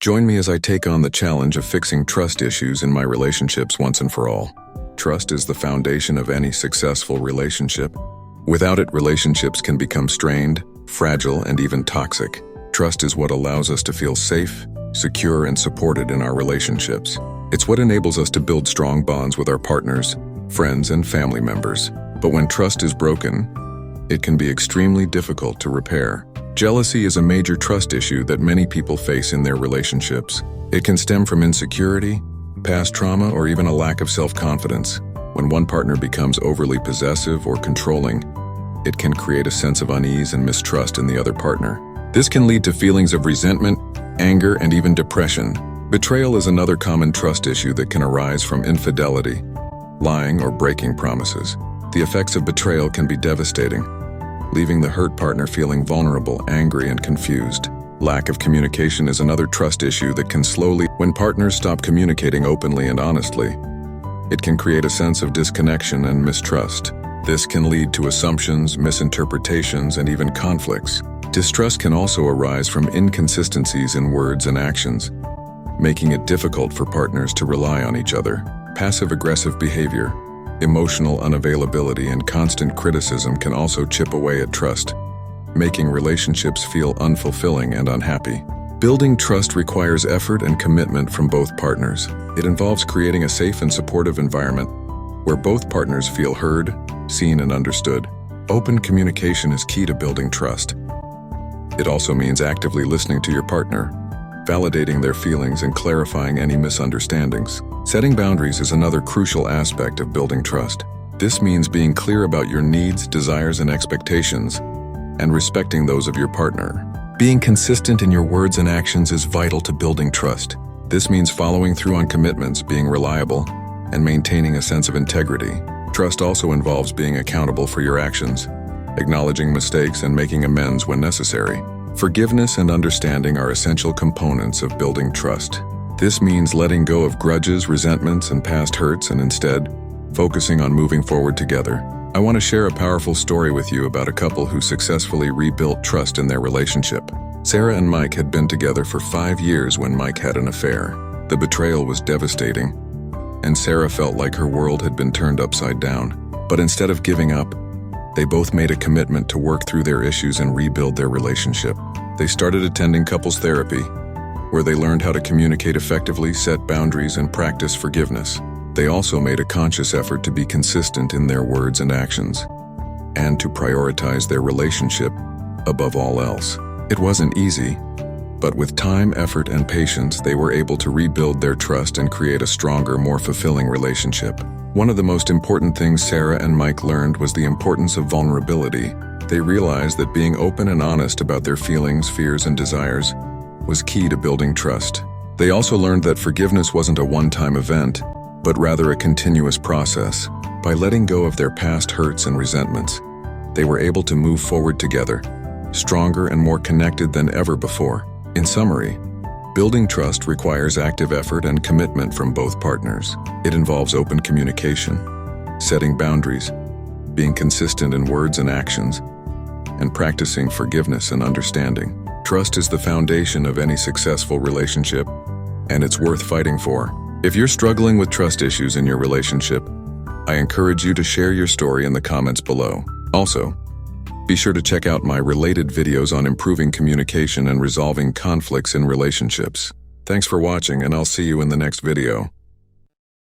Join me as I take on the challenge of fixing trust issues in my relationships once and for all. Trust is the foundation of any successful relationship. Without it, relationships can become strained, fragile, and even toxic. Trust is what allows us to feel safe, secure, and supported in our relationships. It's what enables us to build strong bonds with our partners, friends, and family members. But when trust is broken, it can be extremely difficult to repair. Jealousy is a major trust issue that many people face in their relationships. It can stem from insecurity, past trauma, or even a lack of self-confidence. When one partner becomes overly possessive or controlling, it can create a sense of unease and mistrust in the other partner. This can lead to feelings of resentment, anger, and even depression. Betrayal is another common trust issue that can arise from infidelity, lying, or breaking promises. The effects of betrayal can be devastating, leaving the hurt partner feeling vulnerable, angry, and confused. Lack of communication is another trust issue that can slowly, when partners stop communicating openly and honestly, it can create a sense of disconnection and mistrust. This can lead to assumptions, misinterpretations, and even conflicts. Distrust can also arise from inconsistencies in words and actions, making it difficult for partners to rely on each other. Passive-aggressive behavior, emotional unavailability, and constant criticism can also chip away at trust, making relationships feel unfulfilling and unhappy. Building trust requires effort and commitment from both partners. It involves creating a safe and supportive environment where both partners feel heard, seen, and understood. Open communication is key to building trust. It also means actively listening to your partner, validating their feelings, and clarifying any misunderstandings. Setting boundaries is another crucial aspect of building trust. This means being clear about your needs, desires, and expectations, and respecting those of your partner. Being consistent in your words and actions is vital to building trust. This means following through on commitments, being reliable, and maintaining a sense of integrity. Trust also involves being accountable for your actions, acknowledging mistakes, and making amends when necessary. Forgiveness and understanding are essential components of building trust. This means letting go of grudges, resentments, and past hurts, and instead, focusing on moving forward together. I want to share a powerful story with you about a couple who successfully rebuilt trust in their relationship. Sarah and Mike had been together for 5 years when Mike had an affair. The betrayal was devastating, and Sarah felt like her world had been turned upside down. But instead of giving up, they both made a commitment to work through their issues and rebuild their relationship. They started attending couples therapy, where they learned how to communicate effectively, set boundaries, and practice forgiveness. They also made a conscious effort to be consistent in their words and actions, and to prioritize their relationship above all else. It wasn't easy, but with time, effort, and patience, they were able to rebuild their trust and create a stronger, more fulfilling relationship. One of the most important things Sarah and Mike learned was the importance of vulnerability. They realized that being open and honest about their feelings, fears, and desires was key to building trust. They also learned that forgiveness wasn't a one-time event, but rather a continuous process. By letting go of their past hurts and resentments, they were able to move forward together, stronger and more connected than ever before. In summary, building trust requires active effort and commitment from both partners. It involves open communication, setting boundaries, being consistent in words and actions, and practicing forgiveness and understanding. Trust is the foundation of any successful relationship, and it's worth fighting for. If you're struggling with trust issues in your relationship, I encourage you to share your story in the comments below. Also, be sure to check out my related videos on improving communication and resolving conflicts in relationships. Thanks for watching, and I'll see you in the next video.